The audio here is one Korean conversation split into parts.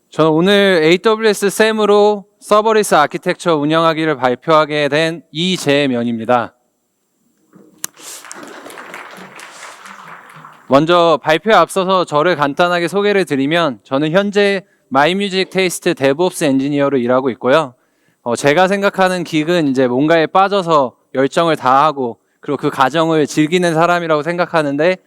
저는 오늘 AWS SAM으로 서버리스 아키텍처 운영하기를 발표하게 된 이재면입니다. 먼저 발표에 앞서서 저를 간단하게 소개를 드리면 저는 현재 마이뮤직 테이스트 데브옵스 엔지니어로 일하고 있고요. 제가 생각하는 긱은 이제 뭔가에 빠져서 열정을 다하고 그리고 그 과정을 즐기는 사람이라고 생각하는데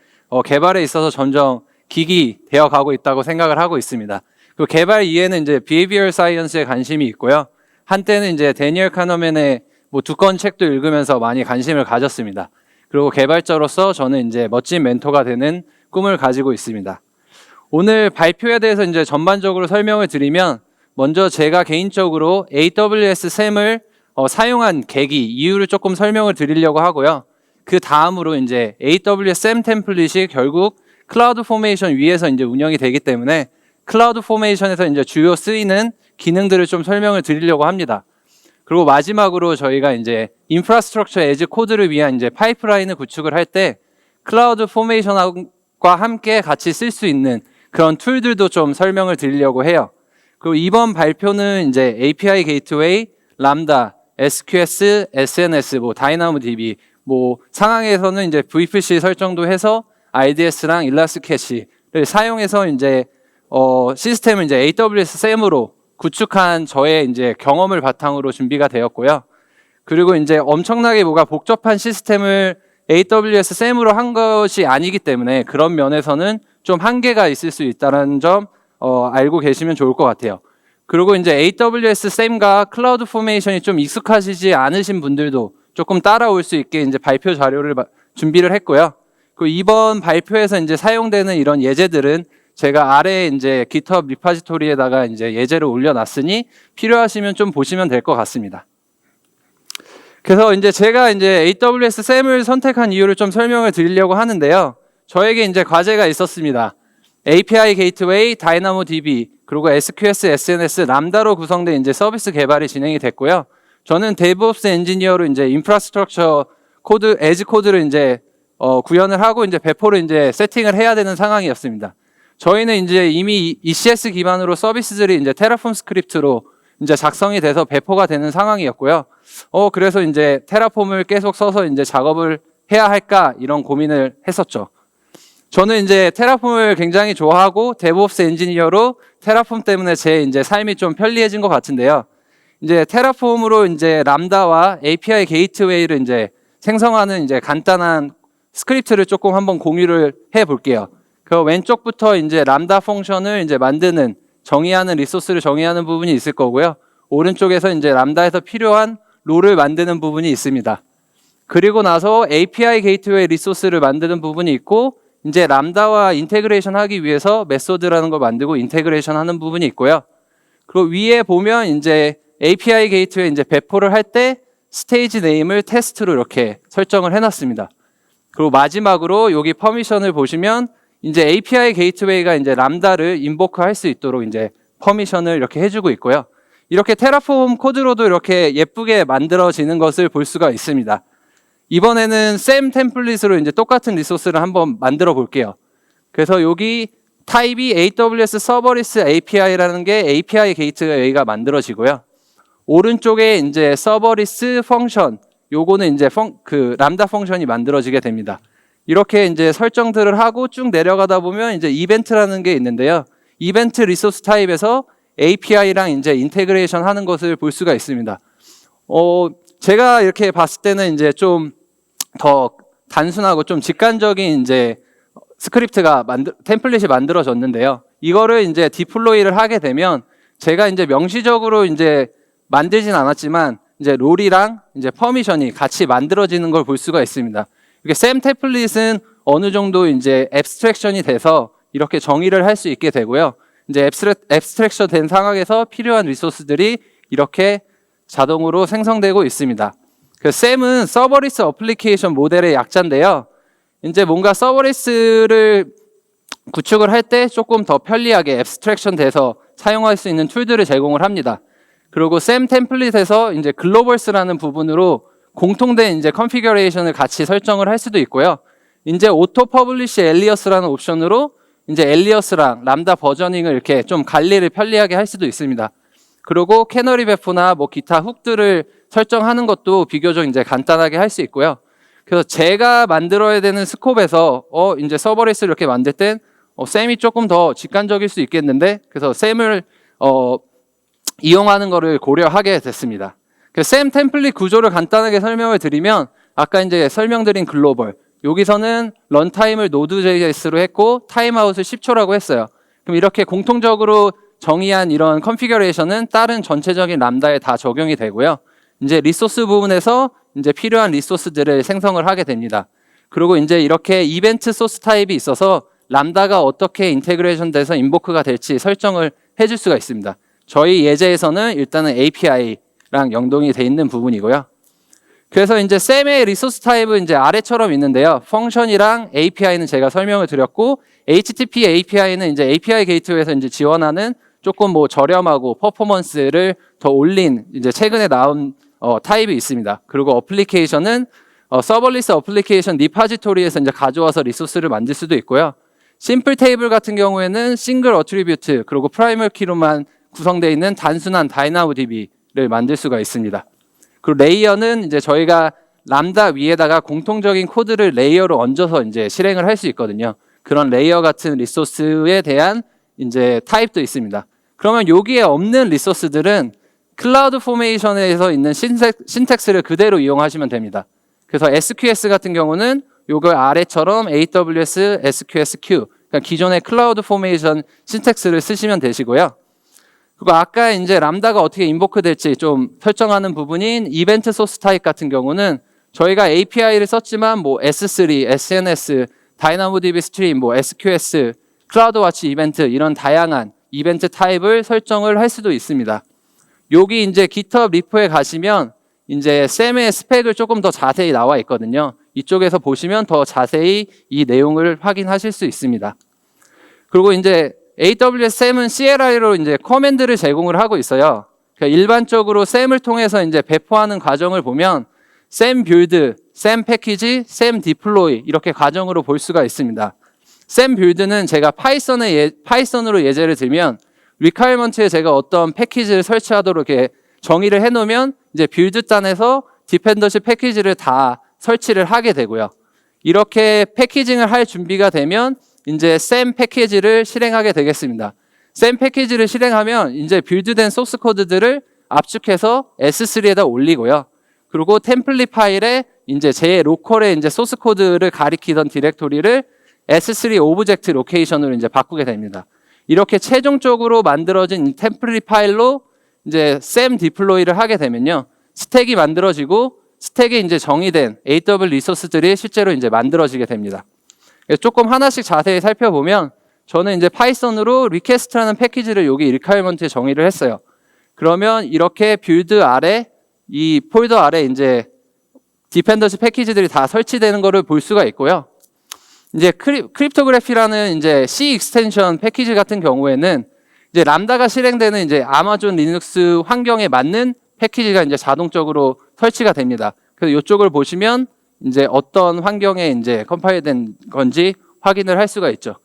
개발에 있어서 점점 긱이 되어가고 있다고 생각을 하고 있습니다. 그 개발 이해는 이제 비헤이비얼 사이언스에 관심이 있고요. 한때는 이제 데니얼 카너맨의 두 권 책도 읽으면서 많이 관심을 가졌습니다. 그리고 개발자로서 저는 이제 멋진 멘토가 되는 꿈을 가지고 있습니다. 오늘 발표에 대해서 이제 전반적으로 설명을 드리면 먼저 제가 개인적으로 AWS SAM을 사용한 계기, 이유를 조금 설명을 드리려고 하고요. 그 다음으로 이제 AWS SAM 템플릿이 결국 클라우드 포메이션 위에서 이제 운영이 되기 때문에 클라우드 포메이션에서 이제 주요 쓰이는 기능들을 좀 설명을 드리려고 합니다. 그리고 마지막으로 저희가 이제 인프라스트럭처 에즈 코드를 위한 이제 파이프라인을 구축을 할 때 클라우드 포메이션과 함께 같이 쓸 수 있는 그런 툴들도 좀 설명을 드리려고 해요. 그리고 이번 발표는 이제 API 게이트웨이, 람다, SQS, SNS, 다이나모DB, 상황에서는 이제 VPC 설정도 해서 RDS랑 일라스트캐시를 사용해서 이제 시스템을 이제 AWS SAM으로 구축한 저의 이제 경험을 바탕으로 준비가 되었고요. 그리고 이제 엄청나게 복잡한 시스템을 AWS SAM으로 한 것이 아니기 때문에 그런 면에서는 좀 한계가 있을 수 있다는 점 알고 계시면 좋을 것 같아요. 그리고 이제 AWS SAM과 클라우드 포메이션이 좀 익숙하시지 않으신 분들도 조금 따라올 수 있게 이제 발표 자료를 준비를 했고요. 그리고 이번 발표에서 이제 사용되는 이런 예제들은 제가 아래에 이제 GitHub 리파지토리에다가 이제 예제를 올려놨으니 필요하시면 좀 보시면 될 것 같습니다. 그래서 이제 제가 이제 AWS SAM을 선택한 이유를 좀 설명을 드리려고 하는데요. 저에게 이제 과제가 있었습니다. API 게이트웨이, 다이나모DB, 그리고 SQS, SNS, 람다로 구성된 이제 서비스 개발이 진행이 됐고요. 저는 데브옵스 엔지니어로 이제 인프라스트럭처 코드, 에즈 코드를 이제 구현을 하고 이제 배포를 이제 세팅을 해야 되는 상황이었습니다. 저희는 이제 이미 ECS 기반으로 서비스들이 이제 테라폼 스크립트로 이제 작성이 돼서 배포가 되는 상황이었고요. 그래서 이제 테라폼을 계속 써서 이제 작업을 해야 할까 이런 고민을 했었죠. 저는 이제 테라폼을 굉장히 좋아하고 데브옵스 엔지니어로 테라폼 때문에 제 이제 삶이 좀 편리해진 것 같은데요. 이제 테라폼으로 이제 람다와 API 게이트웨이를 이제 생성하는 이제 간단한 스크립트를 조금 한번 공유를 해 볼게요. 그 왼쪽부터 이제 람다 펑션을 이제 만드는 정의하는 리소스를 정의하는 부분이 있을 거고요. 오른쪽에서 이제 람다에서 필요한 롤을 만드는 부분이 있습니다. 그리고 나서 API 게이트웨이 리소스를 만드는 부분이 있고 이제 람다와 인테그레이션 하기 위해서 메소드라는 걸 만들고 인테그레이션 하는 부분이 있고요. 그리고 위에 보면 이제 API 게이트웨이 이제 배포를 할 때 스테이지 네임을 테스트로 이렇게 설정을 해놨습니다. 그리고 마지막으로 여기 퍼미션을 보시면 이제 API 게이트웨이가 이제 람다를 인보크 할 수 있도록 이제 퍼미션을 이렇게 해주고 있고요. 이렇게 테라폼 코드로도 이렇게 예쁘게 만들어지는 것을 볼 수가 있습니다. 이번에는 SAM 템플릿으로 이제 똑같은 리소스를 한번 만들어 볼게요. 그래서 여기 타입이 AWS 서버리스 API라는 게 API 게이트웨이가 만들어지고요. 오른쪽에 이제 서버리스 펑션, 요거는 이제 람다 펑션이 만들어지게 됩니다. 이렇게 이제 설정들을 하고 쭉 내려가다 보면 이제 이벤트라는 게 있는데요. 이벤트 리소스 타입에서 API랑 이제 인테그레이션 하는 것을 볼 수가 있습니다. 제가 이렇게 봤을 때는 이제 좀 더 단순하고 좀 직관적인 이제 스크립트가 템플릿이 만들어졌는데요. 이거를 이제 디플로이를 하게 되면 제가 이제 명시적으로 이제 만들진 않았지만 이제 롤이랑 이제 퍼미션이 같이 만들어지는 걸 볼 수가 있습니다. 이렇게 SAM 템플릿은 어느 정도 이제 앱스트랙션이 돼서 이렇게 정의를 할 수 있게 되고요. 이제 앱스트랙션 된 상황에서 필요한 리소스들이 이렇게 자동으로 생성되고 있습니다. 그 SAM은 서버리스 어플리케이션 모델의 약자인데요. 이제 뭔가 서버리스를 구축을 할 때 조금 더 편리하게 앱스트랙션 돼서 사용할 수 있는 툴들을 제공을 합니다. 그리고 SAM 템플릿에서 이제 글로벌스라는 부분으로 공통된 이제 컨피규레이션을 같이 설정을 할 수도 있고요. 이제 오토 퍼블리시 엘리어스라는 옵션으로 이제 엘리어스랑 람다 버저닝을 이렇게 좀 관리를 편리하게 할 수도 있습니다. 그리고 캐너리 베프나 뭐 기타 훅들을 설정하는 것도 비교적 이제 간단하게 할 수 있고요. 그래서 제가 만들어야 되는 스콥에서 이제 서버리스를 이렇게 만들 땐 셈이 조금 더 직관적일 수 있겠는데, 그래서 셈을 이용하는 거를 고려하게 됐습니다. 셈 템플릿 구조를 간단하게 설명을 드리면, 아까 이제 설명드린 글로벌, 여기서는 런타임을 Node.js로 했고 타임아웃을 10초라고 했어요. 그럼 이렇게 공통적으로 정의한 이런 컨피규레이션은 다른 전체적인 람다에 다 적용이 되고요. 이제 리소스 부분에서 이제 필요한 리소스들을 생성을 하게 됩니다. 그리고 이제 이렇게 이벤트 소스 타입이 있어서 람다가 어떻게 인테그레이션 돼서 인보크가 될지 설정을 해줄 수가 있습니다. 저희 예제에서는 일단은 API랑 연동이 돼 있는 부분이고요. 그래서 이제 셈의 리소스 타입은 이제 아래처럼 있는데요. 펑션이랑 API는 제가 설명을 드렸고, HTTP API는 이제 API 게이트웨이에서 이제 지원하는 조금 뭐 저렴하고 퍼포먼스를 더 올린 이제 최근에 나온 타입이 있습니다. 그리고 어플리케이션은 서버리스 어플리케이션 리파지토리에서 이제 가져와서 리소스를 만들 수도 있고요. 심플 테이블 같은 경우에는 싱글 어트리뷰트 그리고 프라이멀 키로만 구성되어 있는 단순한 DynamoDB를 만들 수가 있습니다. 그리고 레이어는 이제 저희가 람다 위에다가 공통적인 코드를 레이어로 얹어서 이제 실행을 할 수 있거든요. 그런 레이어 같은 리소스에 대한 이제 타입도 있습니다. 그러면 여기에 없는 리소스들은 클라우드 포메이션에서 있는 신텍스를 그대로 이용하시면 됩니다. 그래서 SQS 같은 경우는 요걸 아래처럼 AWS SQSQ, 그러니까 기존의 클라우드 포메이션 신텍스를 쓰시면 되시고요. 그리고 아까 이제 람다가 어떻게 인보크 될지 좀 설정하는 부분인 이벤트 소스 타입 같은 경우는 저희가 API를 썼지만 뭐 S3, SNS, DynamoDB 스트림, 뭐 SQS, 클라우드워치 이벤트 이런 다양한 이벤트 타입을 설정을 할 수도 있습니다. 여기 이제 GitHub 리포에 가시면 이제 셈의 스펙을 조금 더 자세히 나와 있거든요. 이쪽에서 보시면 더 자세히 이 내용을 확인하실 수 있습니다. 그리고 이제 AWS 셈은 CLI로 이제 커맨드를 제공을 하고 있어요. 그러니까 일반적으로 셈을 통해서 이제 배포하는 과정을 보면 셈 빌드, 셈 패키지, 셈 디플로이 이렇게 과정으로 볼 수가 있습니다. 셈 빌드는 제가 파이썬으로 예제를 들면 리퀘어먼트에 제가 어떤 패키지를 설치하도록 이렇게 정의를 해놓으면 이제 빌드 단에서 디펜던시 패키지를 다 설치를 하게 되고요. 이렇게 패키징을 할 준비가 되면 이제 셈 패키지를 실행하게 되겠습니다. 셈 패키지를 실행하면 이제 빌드된 소스 코드들을 압축해서 S3에다 올리고요. 그리고 템플릿 파일에 이제 제 로컬에 이제 소스 코드를 가리키던 디렉토리를 S3 오브젝트 로케이션으로 이제 바꾸게 됩니다. 이렇게 최종적으로 만들어진 이 템플릿 파일로 이제 셈 디플로이를 하게 되면요. 스택이 만들어지고 스택에 이제 정의된 AWS 리소스들이 실제로 이제 만들어지게 됩니다. 조금 하나씩 자세히 살펴보면 저는 이제 파이썬으로 리퀘스트라는 패키지를 여기 리퀘어먼트에 정의를 했어요. 그러면 이렇게 빌드 아래 이 폴더 아래 이제 디펜던시 패키지들이 다 설치되는 거를 볼 수가 있고요. 이제 크립토그래피라는 이제 C 익스텐션 패키지 같은 경우에는 이제 람다가 실행되는 이제 아마존 리눅스 환경에 맞는 패키지가 이제 자동적으로 설치가 됩니다. 그래서 이쪽을 보시면 이제 어떤 환경에 이제 컴파일된 건지 확인을 할 수가 있죠.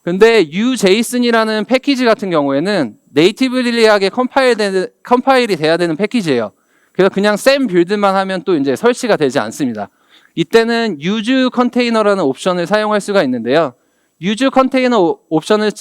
근데 UJSON이라는 패키지 같은 경우에는 네이티브리하게 컴파일이 돼야 되는 패키지예요. 그래서 그냥 셈 빌드만 하면 또 이제 설치가 되지 않습니다. 이때는 use 컨테이너라는 옵션을 사용할 수가 있는데요. use 컨테이너 옵션을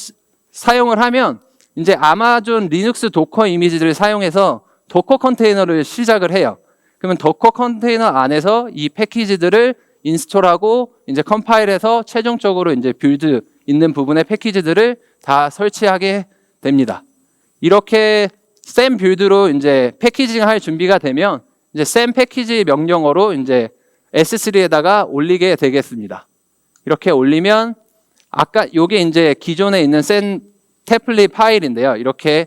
사용을 하면 이제 아마존 리눅스 도커 이미지들을 사용해서 도커 컨테이너를 시작을 해요. 그러면 도커 컨테이너 안에서 이 패키지들을 인스톨하고 이제 컴파일해서 최종적으로 이제 빌드 있는 부분의 패키지들을 다 설치하게 됩니다. 이렇게 셈 빌드로 이제 패키징 할 준비가 되면 이제 셈 패키지 명령어로 이제 S3에다가 올리게 되겠습니다. 이렇게 올리면 아까 요게 이제 기존에 있는 셈 템플릿 파일인데요. 이렇게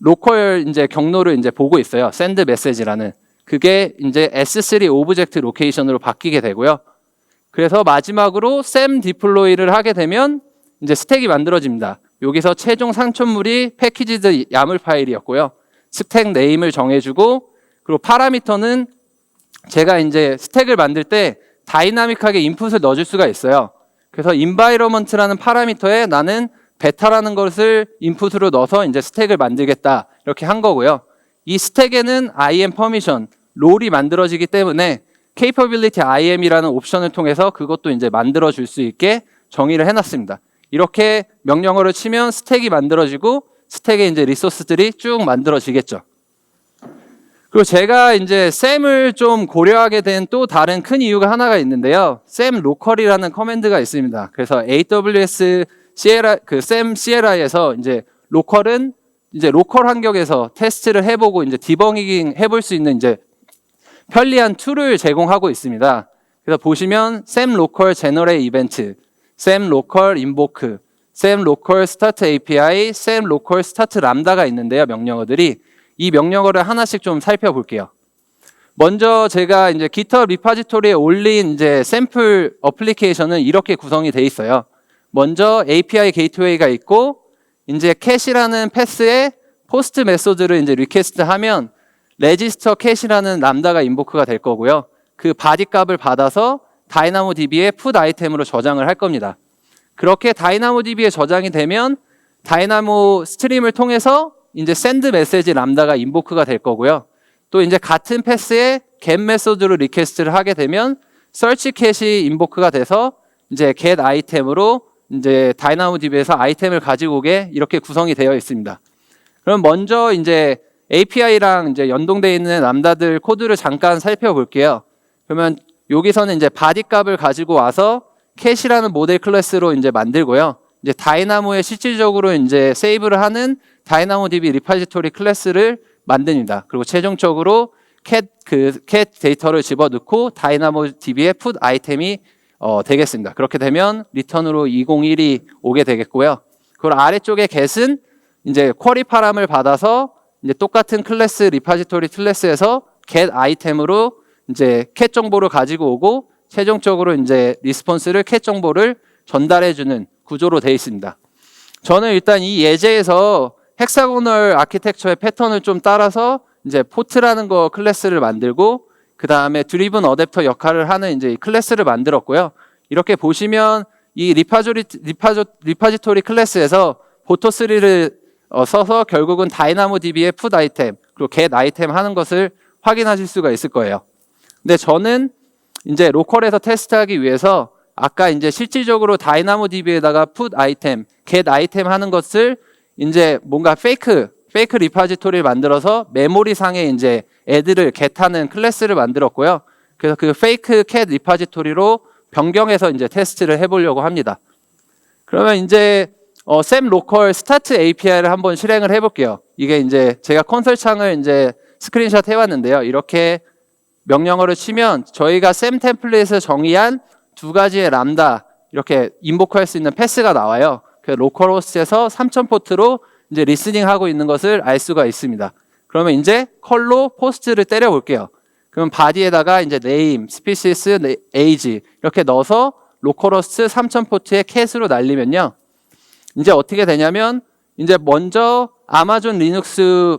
로컬 이제 경로를 이제 보고 있어요. send message라는. 그게 이제 S3 오브젝트 로케이션으로 바뀌게 되고요. 그래서 마지막으로 셈 디플로이를 하게 되면 이제 스택이 만들어집니다. 여기서 최종 상촌물이 패키지드 야물 파일이었고요. 스택 네임을 정해주고 그리고 파라미터는 제가 이제 스택을 만들 때 다이나믹하게 인풋을 넣어줄 수가 있어요. 그래서 environment라는 파라미터에 나는 베타라는 것을 인풋으로 넣어서 이제 스택을 만들겠다 이렇게 한 거고요. 이 스택에는 IAM permission, 롤이 만들어지기 때문에 capability IAM이라는 옵션을 통해서 그것도 이제 만들어 줄 수 있게 정의를 해놨습니다. 이렇게 명령어를 치면 스택이 만들어지고 스택에 이제 리소스들이 쭉 만들어지겠죠. 그리고 제가 이제 SAM을 좀 고려하게 된 또 다른 큰 이유가 하나가 있는데요. SAM 로컬이라는 커맨드가 있습니다. 그래서 AWS SAM CLI에서 이제 로컬은 이제 로컬 환경에서 테스트를 해보고 이제 디버깅 해볼 수 있는 이제 편리한 툴을 제공하고 있습니다. 그래서 보시면 SAM 로컬 제너레이트 이벤트, SAM 로컬 인보크, SAM 로컬 스타트 API, SAM 로컬 스타트 람다가 있는데요. 명령어들이 이 명령어를 하나씩 좀 살펴볼게요. 먼저 제가 이제 GitHub 리파지토리에 올린 이제 샘플 어플리케이션은 이렇게 구성이 돼 있어요. 먼저 API 게이트웨이가 있고 이제 캣이라는 패스에 포스트 메소드를 이제 리퀘스트 하면 레지스터 캣이라는 람다가 인보크가 될 거고요. 그 바디 값을 받아서 다이나모DB에 풋 아이템으로 저장을 할 겁니다. 그렇게 다이나모DB에 저장이 되면 다이나모 스트림을 통해서 이제 샌드 메시지 람다가 인보크가 될 거고요. 또 이제 같은 패스에 get 메소드로 리퀘스트를 하게 되면 search 캣이 인보크가 돼서 이제 get 아이템으로 이제 다이나모DB에서 아이템을 가지고 오게 이렇게 구성이 되어 있습니다. 그럼 먼저 이제 API랑 이제 연동되어 있는 람다들 코드를 잠깐 살펴볼게요. 그러면 여기서는 이제 바디 값을 가지고 와서 캣이라는 모델 클래스로 이제 만들고요. 이제 다이나모에 실질적으로 이제 세이브를 하는 다이나모DB 리파지토리 클래스를 만듭니다. 그리고 최종적으로 캣 데이터를 집어넣고 다이나모DB에 풋 아이템이 되겠습니다. 그렇게 되면 리턴으로 201이 오게 되겠고요. 그리고 아래쪽에 get은 이제 쿼리 파람을 받아서 이제 똑같은 클래스 리파지토리 클래스에서 get 아이템으로 이제 캣 정보를 가지고 오고 최종적으로 이제 리스폰스를 캣 정보를 전달해주는 구조로 되어 있습니다. 저는 일단 이 예제에서 헥사고널 아키텍처의 패턴을 좀 따라서 이제 포트라는 거 클래스를 만들고 그 다음에 드리븐 어댑터 역할을 하는 이제 클래스를 만들었고요. 이렇게 보시면 이 리파지토리 클래스에서 보토3를 써서 결국은 다이나모DB의 풋 아이템 그리고 get 아이템 하는 것을 확인하실 수가 있을 거예요. 근데 저는 이제 로컬에서 테스트하기 위해서 아까 이제 실질적으로 다이나모DB에다가 풋 아이템, get 아이템 하는 것을 이제 뭔가 페이크 리파지토리를 만들어서 메모리 상에 이제 애들을 get하는 클래스를 만들었고요. 그래서 그 페이크 cat 리파지토리로 변경해서 이제 테스트를 해보려고 합니다. 그러면 이제 SAM 로컬 스타트 API를 한번 실행을 해볼게요. 이게 이제 제가 콘솔 창을 이제 스크린샷 해왔는데요. 이렇게 명령어를 치면 저희가 SAM 템플릿을 정의한 두 가지의 람다 이렇게 인보크할 수 있는 패스가 나와요. 그 로컬 호스트에서 3000 포트로 이제 리스닝하고 있는 것을 알 수가 있습니다. 그러면 이제 컬로 포스트를 때려 볼게요. 그럼 바디에다가 이제 name, species, age 이렇게 넣어서 로컬 호스트 3000 포트의 캣으로 날리면요. 이제 어떻게 되냐면 이제 먼저 아마존 리눅스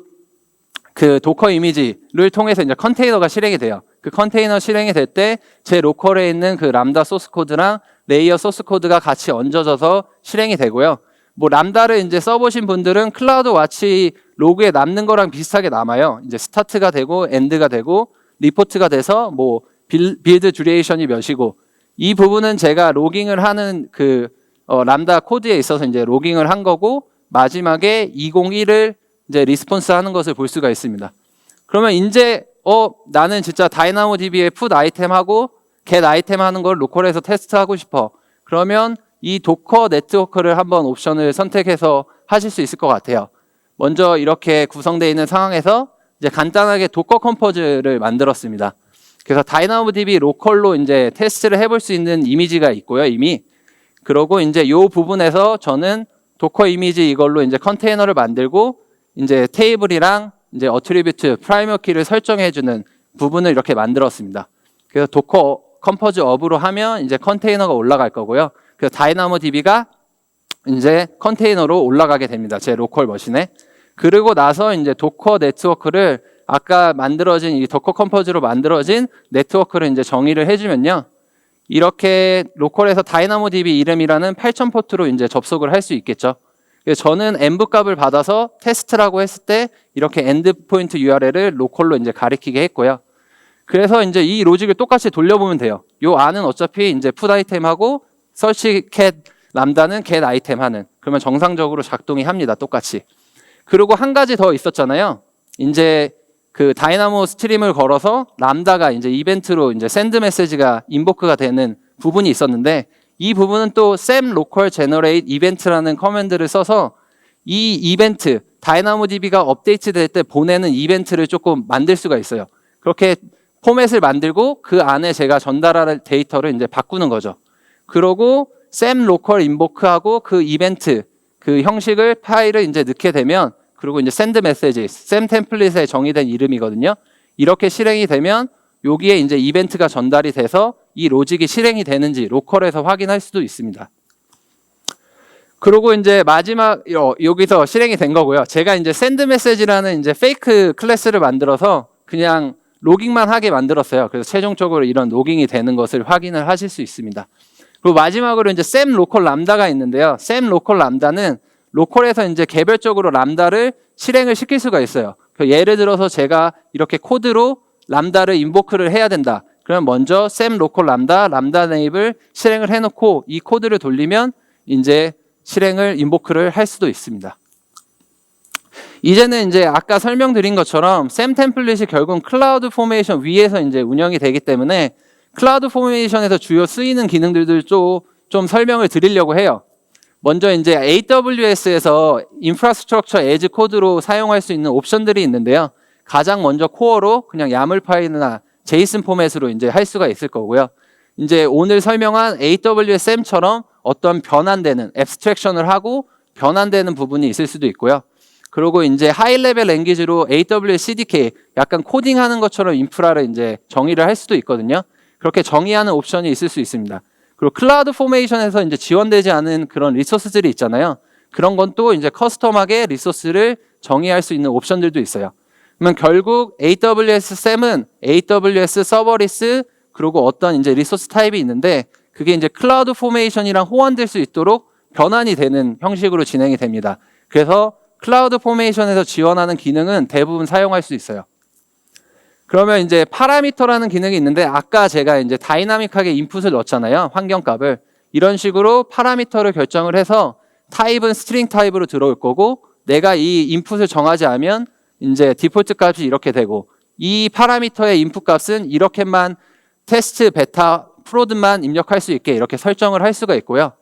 그 도커 이미지를 통해서 이제 컨테이너가 실행이 돼요. 그 컨테이너 실행이 될 때 제 로컬에 있는 그 람다 소스 코드랑 레이어 소스 코드가 같이 얹어져서 실행이 되고요. 뭐 람다를 이제 써보신 분들은 클라우드 와치 로그에 남는 거랑 비슷하게 남아요. 이제 스타트가 되고 엔드가 되고 리포트가 돼서 뭐 빌드 듀레이션이 몇이고 이 부분은 제가 로깅을 하는 그 람다 코드에 있어서 이제 로깅을 한 거고 마지막에 201을 이제 리스폰스 하는 것을 볼 수가 있습니다. 그러면 이제 나는 진짜 다이나모DB에 풋 아이템하고 get 아이템 하는 걸 로컬에서 테스트하고 싶어. 그러면 이 도커 네트워크를 한번 옵션을 선택해서 하실 수 있을 것 같아요. 먼저 이렇게 구성되어 있는 상황에서 이제 간단하게 도커 컴포즈를 만들었습니다. 그래서 다이나모DB 로컬로 이제 테스트를 해볼 수 있는 이미지가 있고요, 이미. 그러고 이제 이 부분에서 저는 도커 이미지 이걸로 이제 컨테이너를 만들고 이제 테이블이랑 이제 어트리뷰트 프라이머 키를 설정해주는 부분을 이렇게 만들었습니다. 그래서 도커 컴포즈 업으로 하면 이제 컨테이너가 올라갈 거고요. 그래서 다이나모DB가 이제 컨테이너로 올라가게 됩니다. 제 로컬 머신에. 그리고 나서 이제 도커 네트워크를 아까 만들어진 이 도커 컴포즈로 만들어진 네트워크를 이제 정의를 해주면요. 이렇게 로컬에서 DynamoDB 이름이라는 8000 포트로 이제 접속을 할 수 있겠죠. 그래서 저는 env 값을 받아서 테스트라고 했을 때 이렇게 endpoint URL을 로컬로 이제 가리키게 했고요. 그래서 이제 이 로직을 똑같이 돌려보면 돼요. 요 안은 어차피 이제 put 아이템하고 search cat 람다는 get 아이템 하는. 그러면 정상적으로 작동이 합니다. 똑같이. 그리고 한 가지 더 있었잖아요. 이제 그 다이나모 스트림을 걸어서 람다가 이제 이벤트로 이제 샌드 메시지가 인보크가 되는 부분이 있었는데 이 부분은 또 sem local generate event라는 커맨드를 써서 이 이벤트 다이나모DB가 업데이트 될 때 보내는 이벤트를 조금 만들 수가 있어요. 그렇게 포맷을 만들고 그 안에 제가 전달할 데이터를 이제 바꾸는 거죠. 그러고 sem local invoke하고 그 이벤트 그 형식을 파일을 이제 넣게 되면 그리고 이제 send message, sem 템플릿에 정의된 이름이거든요. 이렇게 실행이 되면 여기에 이제 이벤트가 전달이 돼서 이 로직이 실행이 되는지 로컬에서 확인할 수도 있습니다. 그리고 이제 마지막 여기서 실행이 된 거고요. 제가 이제 send message라는 이제 페이크 클래스를 만들어서 그냥 로깅만 하게 만들었어요. 그래서 최종적으로 이런 로깅이 되는 것을 확인을 하실 수 있습니다. 그리고 마지막으로 이제 sem local 람다가 있는데요. sem local 람다는 로컬에서 이제 개별적으로 람다를 실행을 시킬 수가 있어요. 예를 들어서 제가 이렇게 코드로 람다를 인보크를 해야 된다. 그럼 먼저 sem local 람다 enable 실행을 해놓고 이 코드를 돌리면 이제 실행을 인보크를 할 수도 있습니다. 이제는 이제 아까 설명드린 것처럼 sem 템플릿이 결국은 클라우드 포메이션 위에서 이제 운영이 되기 때문에 클라우드 포메이션에서 주요 쓰이는 기능들도 좀 설명을 드리려고 해요. 먼저 이제 AWS에서 인프라스트럭처 에즈 코드로 사용할 수 있는 옵션들이 있는데요. 가장 먼저 코어로 그냥 야물 파일이나 제이슨 포맷으로 이제 할 수가 있을 거고요. 이제 오늘 설명한 AWS SAM처럼 어떤 변환되는 앱스트랙션을 하고 변환되는 부분이 있을 수도 있고요. 그리고 이제 하이 레벨 랭귀지로 AWS CDK 약간 코딩하는 것처럼 인프라를 이제 정의를 할 수도 있거든요. 그렇게 정의하는 옵션이 있을 수 있습니다. 그리고 클라우드 포메이션에서 이제 지원되지 않은 그런 리소스들이 있잖아요. 그런 건 또 이제 커스텀하게 리소스를 정의할 수 있는 옵션들도 있어요. 그러면 결국 AWS SAM은 AWS 서버리스 그리고 어떤 이제 리소스 타입이 있는데 그게 이제 클라우드 포메이션이랑 호환될 수 있도록 변환이 되는 형식으로 진행이 됩니다. 그래서 클라우드 포메이션에서 지원하는 기능은 대부분 사용할 수 있어요. 그러면 이제 파라미터라는 기능이 있는데 아까 제가 이제 다이나믹하게 인풋을 넣었잖아요. 환경값을. 이런 식으로 파라미터를 결정을 해서 타입은 스트링 타입으로 들어올 거고 내가 이 인풋을 정하지 않으면 이제 디폴트 값이 이렇게 되고 이 파라미터의 인풋 값은 이렇게만 테스트, 베타, 프로드만 입력할 수 있게 이렇게 설정을 할 수가 있고요.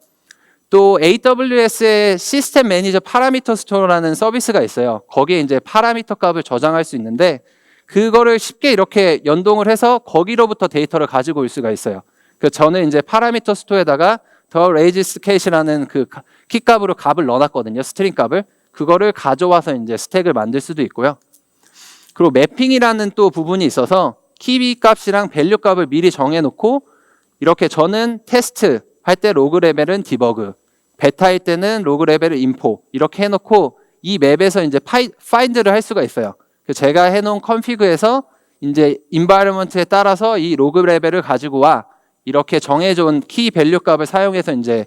또 AWS의 시스템 매니저 파라미터 스토어라는 서비스가 있어요. 거기에 이제 파라미터 값을 저장할 수 있는데 그거를 쉽게 이렇게 연동을 해서 거기로부터 데이터를 가지고 올 수가 있어요. 그 저는 이제 파라미터 스토어에다가 더 레이지스 캣이라는 그 키 값으로 값을 넣어놨거든요. 스트링 값을. 그거를 가져와서 이제 스택을 만들 수도 있고요. 그리고 매핑이라는 또 부분이 있어서 키 값이랑 밸류 값을 미리 정해놓고 이렇게 저는 테스트 할 때 로그 레벨은 디버그, 베타일 때는 로그 레벨을 인포 이렇게 해놓고 이 맵에서 이제 파인드를 할 수가 있어요. 제가 해놓은 컨피그에서 이제 environment에 따라서 이 로그 레벨을 가지고 와 이렇게 정해준 키 밸류 값을 사용해서 이제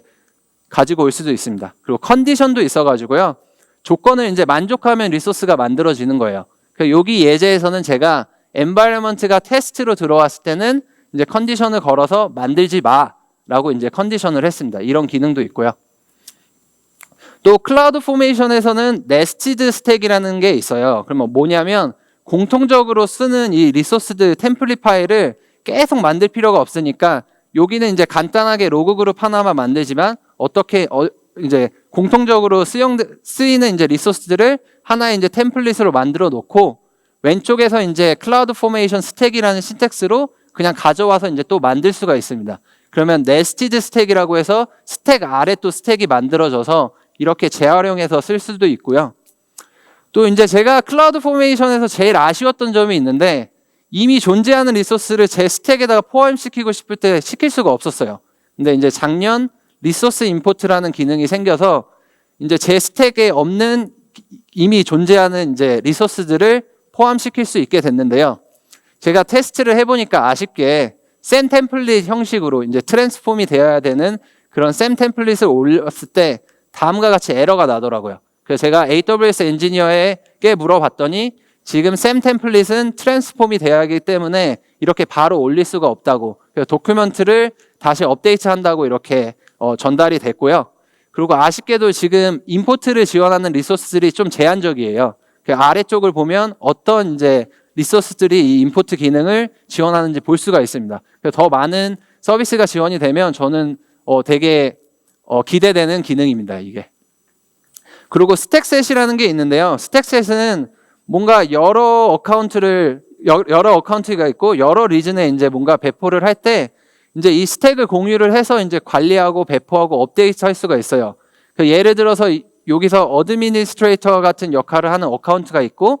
가지고 올 수도 있습니다. 그리고 컨디션도 있어가지고요. 조건을 이제 만족하면 리소스가 만들어지는 거예요. 여기 예제에서는 제가 environment가 테스트로 들어왔을 때는 이제 컨디션을 걸어서 만들지 마라고 이제 컨디션을 했습니다. 이런 기능도 있고요. 또 클라우드 포메이션에서는 네스티드 스택이라는 게 있어요. 그러면 뭐냐면 공통적으로 쓰는 이 리소스들 템플릿 파일을 계속 만들 필요가 없으니까 여기는 이제 간단하게 로그 그룹 하나만 만들지만 어떻게 이제 공통적으로 쓰이는 이제 리소스들을 하나의 이제 템플릿으로 만들어 놓고 왼쪽에서 이제 클라우드 포메이션 스택이라는 신텍스로 그냥 가져와서 이제 또 만들 수가 있습니다. 그러면 네스티드 스택이라고 해서 스택 아래 또 스택이 만들어져서 이렇게 재활용해서 쓸 수도 있고요. 또 이제 제가 클라우드 포메이션에서 제일 아쉬웠던 점이 있는데 이미 존재하는 리소스를 제 스택에다가 포함시키고 싶을 때 시킬 수가 없었어요. 근데 이제 작년 리소스 임포트라는 기능이 생겨서 이제 제 스택에 없는 이미 존재하는 이제 리소스들을 포함시킬 수 있게 됐는데요. 제가 테스트를 해보니까 아쉽게 샘 템플릿 형식으로 이제 트랜스폼이 되어야 되는 그런 샘 템플릿을 올렸을 때 다음과 같이 에러가 나더라고요. 그래서 제가 AWS 엔지니어에게 물어봤더니 지금 샘 템플릿은 트랜스폼이 되어야 하기 때문에 이렇게 바로 올릴 수가 없다고, 그래서 도큐먼트를 다시 업데이트한다고 이렇게 전달이 됐고요. 그리고 아쉽게도 지금 임포트를 지원하는 리소스들이 좀 제한적이에요. 그 아래쪽을 보면 어떤 이제 리소스들이 이 임포트 기능을 지원하는지 볼 수가 있습니다. 그래서 더 많은 서비스가 지원이 되면 저는 되게 기대되는 기능입니다, 이게. 그리고 스택셋이라는 게 있는데요. 스택셋은 뭔가 여러 어카운트가 있고 여러 리즌에 이제 뭔가 배포를 할 때 이제 이 스택을 공유를 해서 이제 관리하고 배포하고 업데이트 할 수가 있어요. 예를 들어서 여기서 어드미니스트레이터 같은 역할을 하는 어카운트가 있고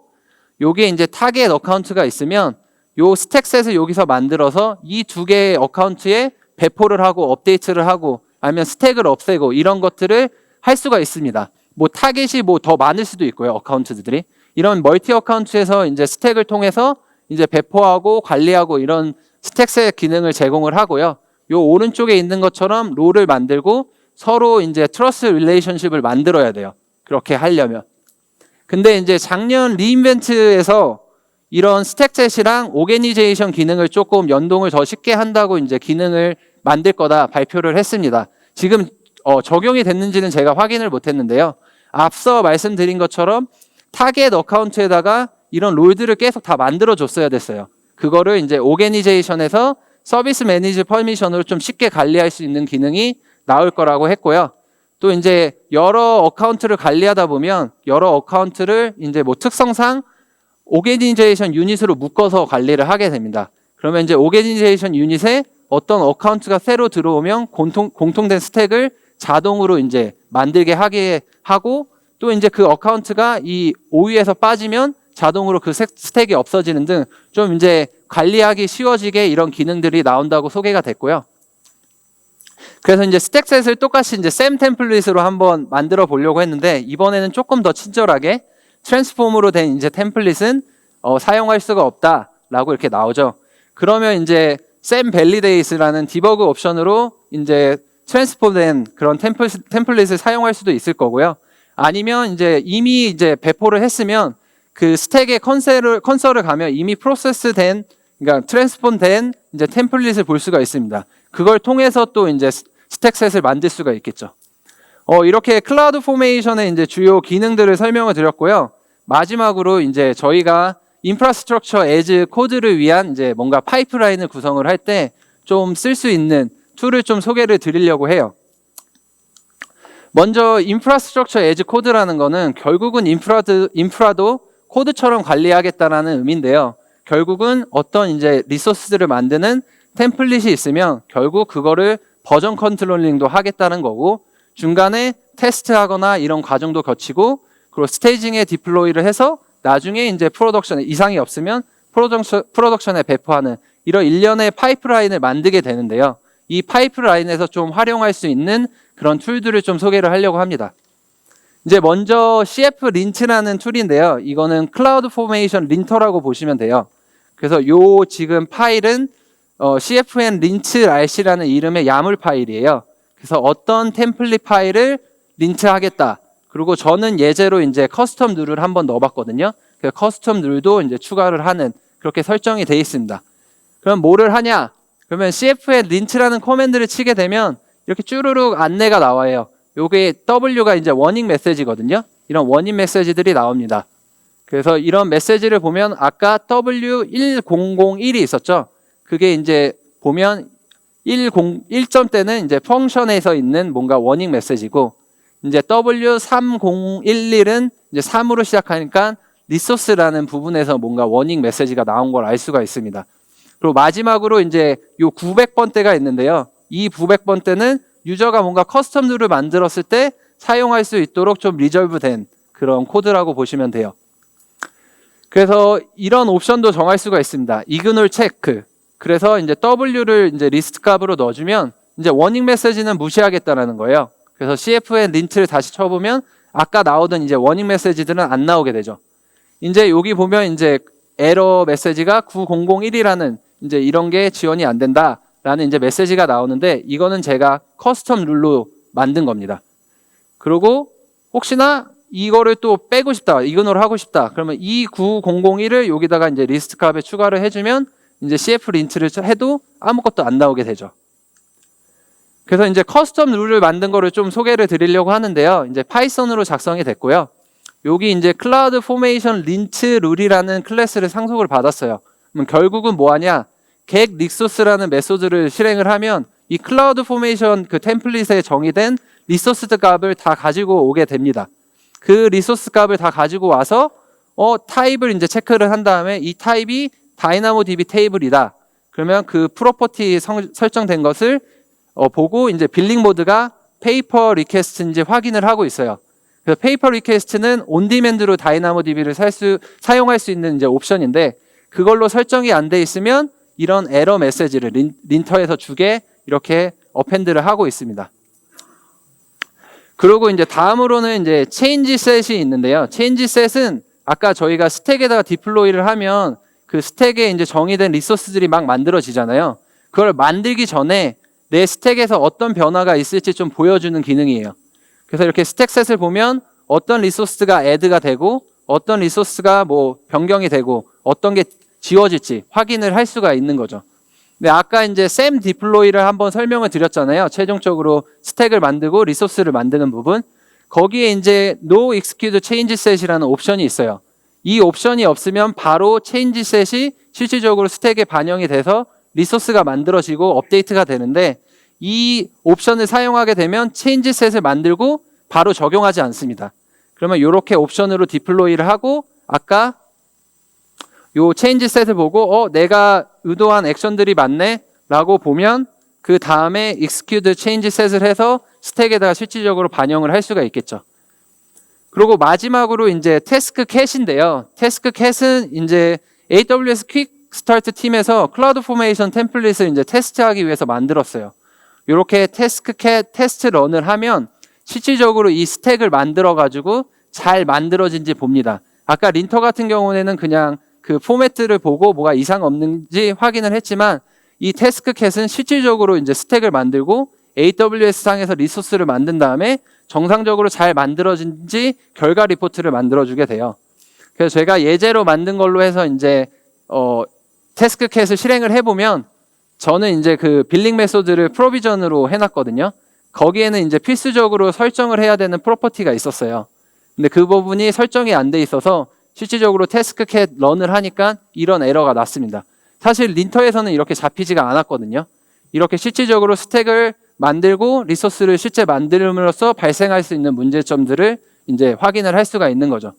여기에 이제 타겟 어카운트가 있으면 요 스택셋을 여기서 만들어서 이 두 개의 어카운트에 배포를 하고 업데이트를 하고 아니면 스택을 없애고 이런 것들을 할 수가 있습니다. 뭐 타겟이 뭐 더 많을 수도 있고요, 어카운트들이. 이런 멀티 어카운트에서 이제 스택을 통해서 이제 배포하고 관리하고 이런 스택셋 기능을 제공을 하고요. 요 오른쪽에 있는 것처럼 롤을 만들고 서로 이제 트러스트 릴레이션십을 만들어야 돼요. 그렇게 하려면. 근데 이제 작년 리인벤트에서 이런 스택셋이랑 오게니제이션 기능을 조금 연동을 더 쉽게 한다고 이제 기능을 만들 거다 발표를 했습니다. 지금 적용이 됐는지는 제가 확인을 못 했는데요. 앞서 말씀드린 것처럼 타겟 어카운트에다가 이런 롤들을 계속 다 만들어 줬어야 됐어요. 그거를 이제 오게니제이션에서 서비스 매니지 퍼미션으로 좀 쉽게 관리할 수 있는 기능이 나올 거라고 했고요. 또 이제 여러 어카운트를 관리하다 보면 여러 어카운트를 이제 뭐 특성상 오게니제이션 유닛으로 묶어서 관리를 하게 됩니다. 그러면 이제 오게니제이션 유닛에 어떤 어카운트가 새로 들어오면 공통된 스택을 자동으로 이제 만들게 하게 하고 또 이제 그 어카운트가 이 OU에서 빠지면 자동으로 그 스택이 없어지는 등 좀 이제 관리하기 쉬워지게 이런 기능들이 나온다고 소개가 됐고요. 그래서 이제 스택셋을 똑같이 이제 샘 템플릿으로 한번 만들어 보려고 했는데 이번에는 조금 더 친절하게 트랜스폼으로 된 이제 템플릿은 사용할 수가 없다라고 이렇게 나오죠. 그러면 이제 샘 밸리데이트라는 디버그 옵션으로 이제 트랜스폼된 그런 템플릿을 사용할 수도 있을 거고요. 아니면 이제 이미 이제 배포를 했으면 그 스택의 컨설을 가면 이미 프로세스된, 그러니까 트랜스폼된 이제 템플릿을 볼 수가 있습니다. 그걸 통해서 또 이제 스택셋을 만들 수가 있겠죠. 이렇게 클라우드 포메이션의 이제 주요 기능들을 설명을 드렸고요. 마지막으로 이제 저희가 인프라스트럭처 애즈 코드를 위한 이제 뭔가 파이프라인을 구성을 할 때 좀 쓸 수 있는 툴을 좀 소개를 드리려고 해요. 먼저 인프라스트럭처 애즈 코드라는 거는 결국은 인프라도 코드처럼 관리하겠다라는 의미인데요. 결국은 어떤 이제 리소스들을 만드는 템플릿이 있으면 결국 그거를 버전 컨트롤링도 하겠다는 거고 중간에 테스트하거나 이런 과정도 거치고 그리고 스테이징에 디플로이를 해서 나중에 이제 프로덕션에 이상이 없으면 프로덕션에 배포하는 이런 일련의 파이프라인을 만들게 되는데요. 이 파이프라인에서 좀 활용할 수 있는 그런 툴들을 좀 소개를 하려고 합니다. 이제 먼저 CF 린트라는 툴인데요. 이거는 클라우드 포메이션 린터라고 보시면 돼요. 그래서 요 지금 파일은 CFN 린트 RC라는 이름의 야물 파일이에요. 그래서 어떤 템플릿 파일을 린트하겠다. 그리고 저는 예제로 이제 커스텀 룰을 한번 넣어봤거든요. 그 커스텀 룰도 이제 추가를 하는 그렇게 설정이 되어 있습니다. 그럼 뭐를 하냐? 그러면 CFN 린트라는 커맨드를 치게 되면 이렇게 쭈루룩 안내가 나와요. 요게 W가 이제 워닝 메시지거든요. 이런 워닝 메시지들이 나옵니다. 그래서 이런 메시지를 보면 아까 W1001이 있었죠. 그게 이제 보면 1점대는 이제 펑션에서 있는 뭔가 워닝 메시지고 이제 W3011은 이제 3으로 시작하니까 리소스라는 부분에서 뭔가 워닝 메시지가 나온 걸 알 수가 있습니다. 그리고 마지막으로 이제 요 900번대가 있는데요. 이 900번대는 유저가 뭔가 커스텀 룰을 만들었을 때 사용할 수 있도록 좀 리졸브된 그런 코드라고 보시면 돼요. 그래서 이런 옵션도 정할 수가 있습니다. 이그놀 체크. 그래서 이제 W를 이제 리스트 값으로 넣어주면 이제 워닝 메시지는 무시하겠다라는 거예요. 그래서 CFN 린트를 다시 쳐보면 아까 나오던 이제 워닝 메시지들은 안 나오게 되죠. 이제 여기 보면 이제 에러 메시지가 9001이라는 이제 이런 게 지원이 안 된다라는 이제 메시지가 나오는데 이거는 제가 커스텀 룰로 만든 겁니다. 그리고 혹시나 이거를 또 빼고 싶다, 이그노를 하고 싶다. 그러면 29001을 여기다가 이제 리스트 값에 추가를 해주면 이제 CF 린트를 해도 아무것도 안 나오게 되죠. 그래서 이제 커스텀 룰을 만든 거를 좀 소개를 드리려고 하는데요. 이제 파이썬으로 작성이 됐고요. 여기 이제 클라우드 포메이션 린트 룰이라는 클래스를 상속을 받았어요. 그럼 결국은 뭐 하냐? get 리소스라는 메소드를 실행을 하면 이 클라우드 포메이션 그 템플릿에 정의된 리소스 값을 다 가지고 오게 됩니다. 그 리소스 값을 다 가지고 와서 타입을 이제 체크를 한 다음에 이 타입이 DynamoDB 테이블이다. 그러면 그 프로퍼티 설정된 것을 보고 이제 빌링 모드가 페이퍼 리퀘스트인지 확인을 하고 있어요. 그래서 페이퍼 리퀘스트는 온디맨드로 DynamoDB를 사용할 수 있는 이제 옵션인데 그걸로 설정이 안 돼 있으면 이런 에러 메시지를 린터에서 주게 이렇게 어펜드를 하고 있습니다. 그리고 이제 다음으로는 이제 체인지 셋이 있는데요. 체인지 셋은 아까 저희가 스택에다가 디플로이를 하면 그 스택에 이제 정의된 리소스들이 막 만들어지잖아요. 그걸 만들기 전에 내 스택에서 어떤 변화가 있을지 좀 보여주는 기능이에요. 그래서 이렇게 스택 셋을 보면 어떤 리소스가 애드가 되고 어떤 리소스가 뭐 변경이 되고 어떤 게 지워질지 확인을 할 수가 있는 거죠. 근데 아까 이제 샘 디플로이를 한번 설명을 드렸잖아요. 최종적으로 스택을 만들고 리소스를 만드는 부분. 거기에 이제 no execute change set이라는 옵션이 있어요. 이 옵션이 없으면 바로 change set이 실질적으로 스택에 반영이 돼서 리소스가 만들어지고 업데이트가 되는데 이 옵션을 사용하게 되면 change set을 만들고 바로 적용하지 않습니다. 그러면 이렇게 옵션으로 디플로이를 하고 아까 요 체인지 셋을 보고 내가 의도한 액션들이 맞네 라고 보면 그 다음에 execute change set을 해서 스택에다가 실질적으로 반영을 할 수가 있겠죠. 그리고 마지막으로 이제 태스크 캣인데요. 태스크 캣은 이제 AWS 퀵 스타트 팀에서 클라우드 포메이션 템플릿을 이제 테스트하기 위해서 만들었어요. 이렇게 태스크 캣 테스트 런을 하면 실질적으로 이 스택을 만들어 가지고 잘 만들어진지 봅니다. 아까 린터 같은 경우에는 그냥 그 포맷들을 보고 뭐가 이상 없는지 확인을 했지만 이 태스크 캣은 실질적으로 이제 스택을 만들고 AWS 상에서 리소스를 만든 다음에 정상적으로 잘 만들어진지 결과 리포트를 만들어주게 돼요. 그래서 제가 예제로 만든 걸로 해서 이제 태스크 캣을 실행을 해보면 저는 이제 그 빌링 메소드를 프로비전으로 해놨거든요. 거기에는 이제 필수적으로 설정을 해야 되는 프로퍼티가 있었어요. 근데 그 부분이 설정이 안 돼 있어서 실질적으로 태스크 캣 런을 하니까 이런 에러가 났습니다. 사실 린터에서는 이렇게 잡히지가 않았거든요. 이렇게 실질적으로 스택을 만들고 리소스를 실제 만들므로써 발생할 수 있는 문제점들을 이제 확인을 할 수가 있는 거죠.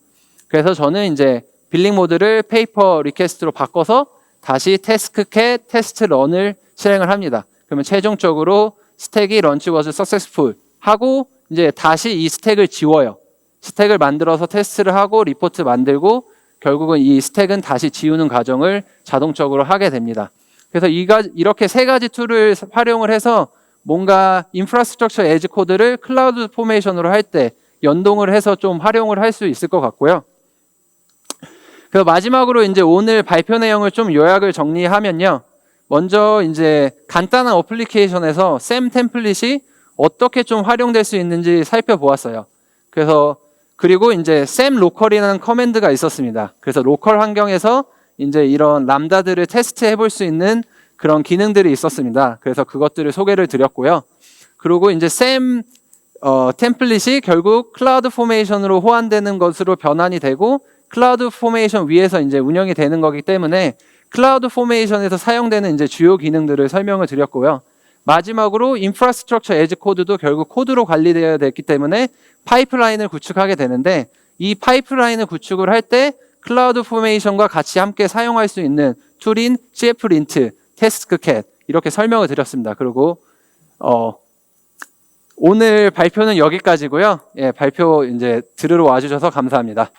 그래서 저는 이제 빌링 모드를 페이퍼 리퀘스트로 바꿔서 다시 태스크 캣 테스트 런을 실행을 합니다. 그러면 최종적으로 스택이 런치 was successful 하고 이제 다시 이 스택을 지워요. 스택을 만들어서 테스트를 하고 리포트 만들고 결국은 이 스택은 다시 지우는 과정을 자동적으로 하게 됩니다. 그래서 이렇게 세 가지 툴을 활용을 해서 뭔가 인프라스트럭처 에즈 코드를 클라우드 포메이션으로 할 때 연동을 해서 좀 활용을 할 수 있을 것 같고요. 그래서 마지막으로 이제 오늘 발표 내용을 좀 요약을 정리하면요. 먼저 이제 간단한 어플리케이션에서 샘 템플릿이 어떻게 좀 활용될 수 있는지 살펴보았어요. 그리고 이제 샘 로컬이라는 커맨드가 있었습니다. 그래서 로컬 환경에서 이제 이런 람다들을 테스트해 볼 수 있는 그런 기능들이 있었습니다. 그래서 그것들을 소개를 드렸고요. 그리고 이제 샘 템플릿이 결국 클라우드 포메이션으로 호환되는 것으로 변환이 되고 클라우드 포메이션 위에서 이제 운영이 되는 거기 때문에 클라우드 포메이션에서 사용되는 이제 주요 기능들을 설명을 드렸고요. 마지막으로 인프라스트럭처 에즈 코드도 결국 코드로 관리되어야 됐기 때문에 파이프라인을 구축하게 되는데 이 파이프라인을 구축을 할 때 클라우드 포메이션과 같이 함께 사용할 수 있는 툴인 CF린트, 태스크 캣 이렇게 설명을 드렸습니다. 그리고 오늘 발표는 여기까지고요. 예, 발표 이제 들으러 와주셔서 감사합니다.